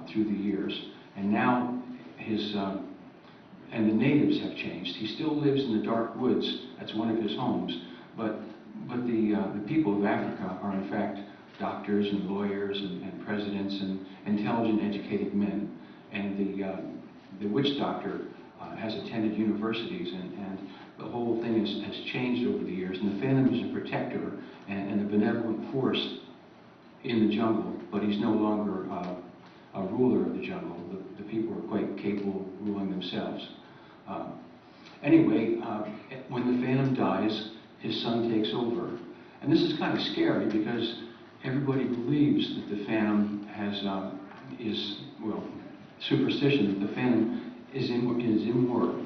through the years, and now and the natives have changed. He still lives in the dark woods. That's one of his homes. But the people of Africa are in fact doctors and lawyers and presidents and intelligent, educated men. And the witch doctor has attended universities, and the whole thing has changed over the years. And the Phantom is a protector and a benevolent force in the jungle, but he's no longer a ruler of the jungle. The people are quite capable of ruling themselves. Anyway, when the Phantom dies, his son takes over. And this is kind of scary because everybody believes that the Phantom is superstition, that the Phantom is immortal.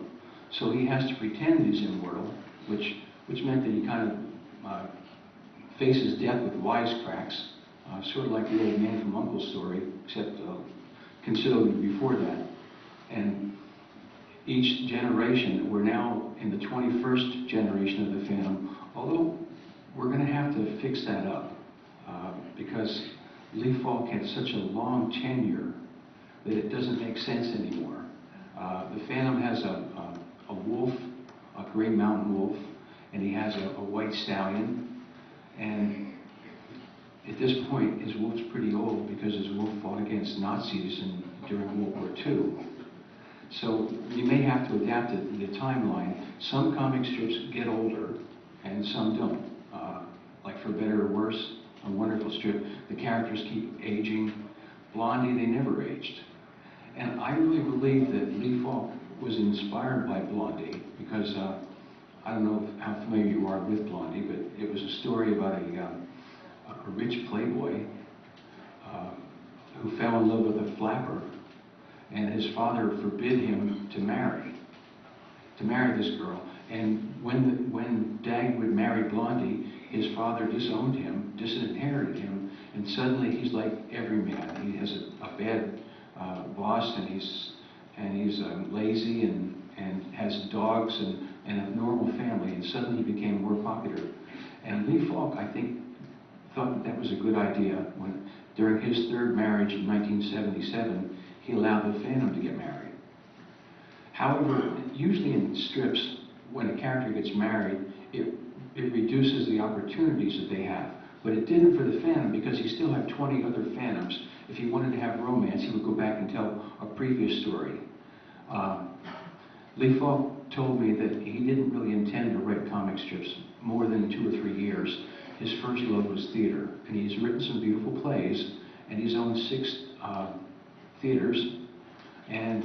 So he has to pretend he's immortal, which meant that he kind of faces death with wisecracks, sort of like the old man from Uncle's story, except considerably before that. And each generation, we're now in the 21st generation of the Phantom, although we're going to have to fix that up because Lee Falk had such a long tenure that it doesn't make sense anymore. The Phantom has a wolf, a gray mountain wolf, and he has a white stallion. And at this point, his wolf's pretty old because his wolf fought against Nazis during World War II. So you may have to adapt the timeline. Some comic strips get older, and some don't. Like For Better or Worse, a wonderful strip, the characters keep aging. Blondie, they never aged. And I really believe that Lee Falk was inspired by Blondie because I don't know how familiar you are with Blondie, but it was a story about a rich playboy who fell in love with a flapper, and his father forbid him to marry this girl. And when Dag would marry Blondie, his father disowned him, disinherited him, and suddenly he's like every man. He has a bad boss, and he's lazy and has dogs and a normal family, and suddenly he became more popular. And Lee Falk, I think, thought that was a good idea when, during his third marriage in 1977, he allowed the Phantom to get married. However, usually in strips, when a character gets married, it reduces the opportunities that they have. But it didn't for the Phantom because he still had 20 other Phantoms. If he wanted to have romance, he would go back and tell a previous story. Lee Falk told me that he didn't really intend to write comic strips more than 2 or 3 years. His first love was theater, and he's written some beautiful plays, and he's owned 6 theaters, and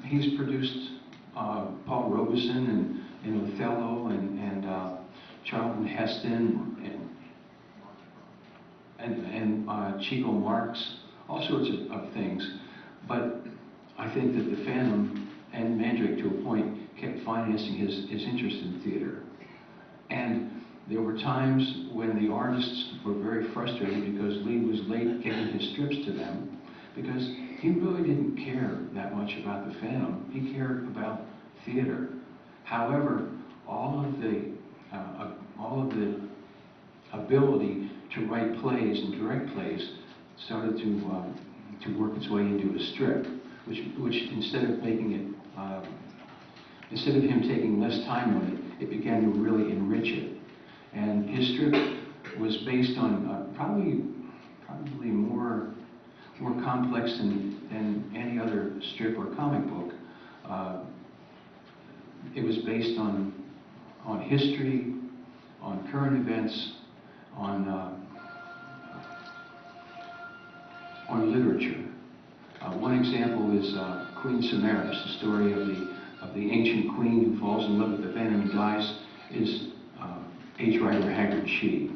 he's produced Paul Robeson and Othello and Charlton Heston and Chico Marx, all sorts of things. But I think that the Phantom and Mandrake, to a point, kept financing his interest in theater. And there were times when the artists were very frustrated because Lee was late getting his strips to them, because he really didn't care that much about the Phantom. He cared about theater. However, all of the ability to write plays and direct plays started to work its way into a strip, which instead of making it, instead of him taking less time on it, it began to really enrich it. And his strip was based on probably more complex than any other strip or comic book. It was based on history, on current events, on literature. One example is Queen Samaras, the story of the ancient queen who falls in love with the Phantom and dies, is H. Rider Haggard She.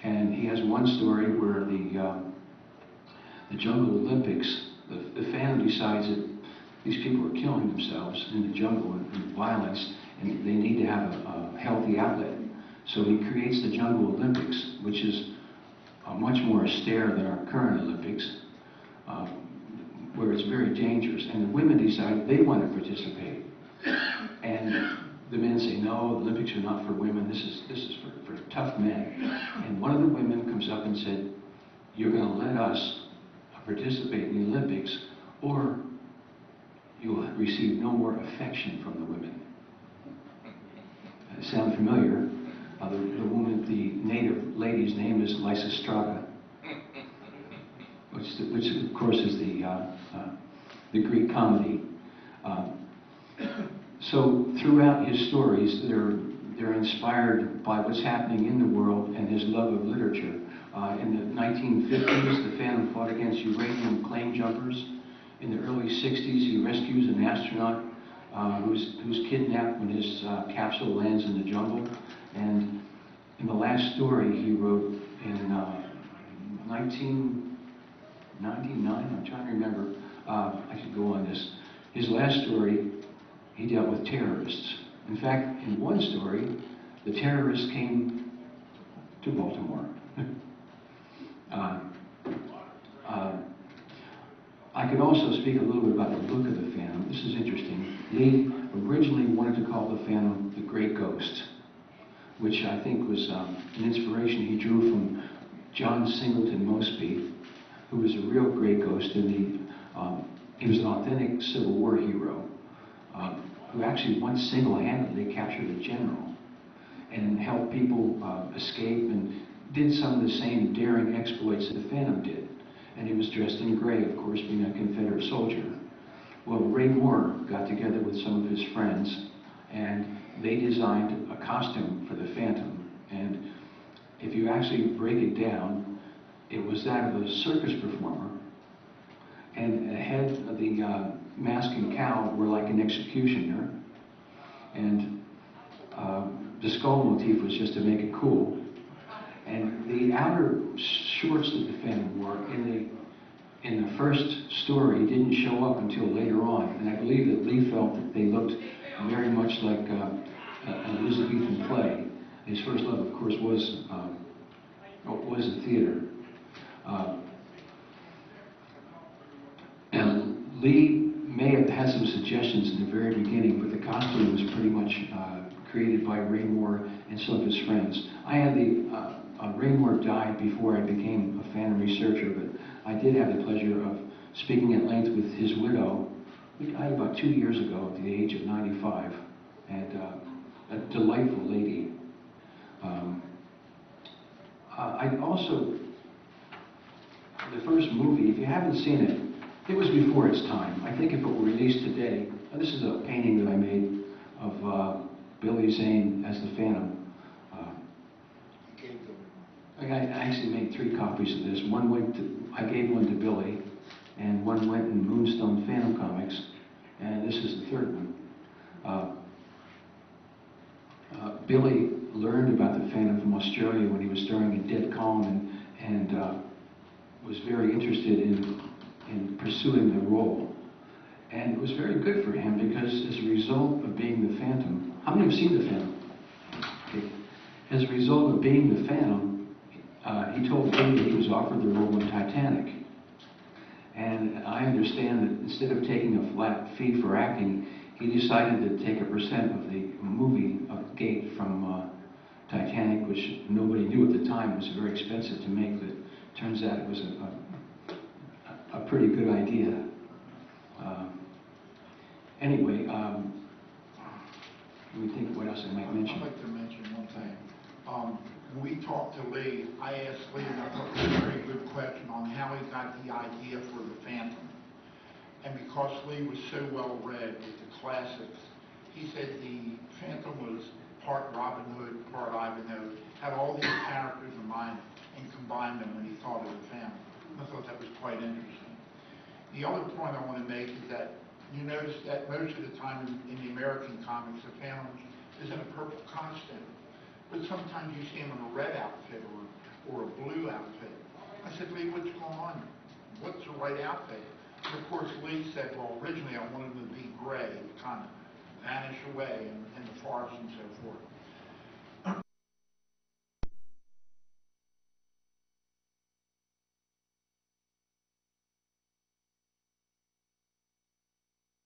And he has one story where the Jungle Olympics, the Phantom decides that these people are killing themselves in the jungle and violence, and they need to have a healthy outlet. So he creates the Jungle Olympics, which is much more austere than our current Olympics, where it's very dangerous. And the women decide they want to participate. And the men say, no, the Olympics are not for women, this is for tough men. And one of the women comes up and said, you're going to let us, participate in the Olympics, or you will receive no more affection from the women. Sound familiar? The woman, the native lady's name is Lysistrata, which of course is the Greek comedy. So throughout his stories, they're inspired by what's happening in the world and his love of literature. In the 1950s, the Phantom fought against uranium claim jumpers. In the early 60s, he rescues an astronaut who's kidnapped when his capsule lands in the jungle. And in the last story he wrote in 1999, I'm trying to remember, I could go on this. His last story, he dealt with terrorists. In fact, in one story, the terrorists came to Baltimore. I could also speak a little bit about the look of the Phantom. This is interesting. Lee originally wanted to call the Phantom the Great Ghost, which I think was an inspiration he drew from John Singleton Mosby, who was a real great ghost he was an authentic Civil War hero, who actually once single-handedly captured a general and helped people escape and did some of the same daring exploits that the Phantom did. And he was dressed in gray, of course, being a Confederate soldier. Well, Ray Moore got together with some of his friends, and they designed a costume for the Phantom. And if you actually break it down, it was that of a circus performer, and the head of the mask and cowl were like an executioner, and the skull motif was just to make it cool. And the outer shorts that the Phantom wore in the first story didn't show up until later on, and I believe that Lee felt that they looked very much like an Elizabethan play. His first love, of course, was the theater. And Lee may have had some suggestions in the very beginning, but the costume was pretty much created by Ray Moore and some of his friends. I had Ray Moore died before I became a Phantom researcher, but I did have the pleasure of speaking at length with his widow, who died about 2 years ago at the age of 95, and a delightful lady. I also, the first movie, if you haven't seen it, it was before its time. I think if it were released today, this is a painting that I made of Billy Zane as the Phantom. I actually made 3 copies of this. One went to, I gave one to Billy, and one went in Moonstone Phantom Comics, and this is the third one. Billy learned about the Phantom from Australia when he was starring in Dead Calm, and was very interested in pursuing the role. And it was very good for him because as a result of being the Phantom, how many have seen the Phantom? Okay. As a result of being the Phantom, he told Billy that he was offered the role in Titanic. And I understand that instead of taking a flat fee for acting, he decided to take a percent of the movie gate from Titanic, which nobody knew at the time was very expensive to make, but turns out it was a pretty good idea. Anyway, let me think what else I might mention. I'd like to mention one thing. When we talked to Lee, I asked Lee, and I thought it was a very good question, on how he got the idea for the Phantom. And because Lee was so well read with the classics, he said the Phantom was part Robin Hood, part Ivanhoe, had all these characters in mind and combined them when he thought of the Phantom. And I thought that was quite interesting. The other point I want to make is that you notice that most of the time in the American comics, the Phantom is in a purple costume. But sometimes you see him in a red outfit or a blue outfit. I said, Lee, what's going on? What's the right outfit? And of course, Lee said, well, originally I wanted him to be gray, kind of vanish away in the forest and so forth.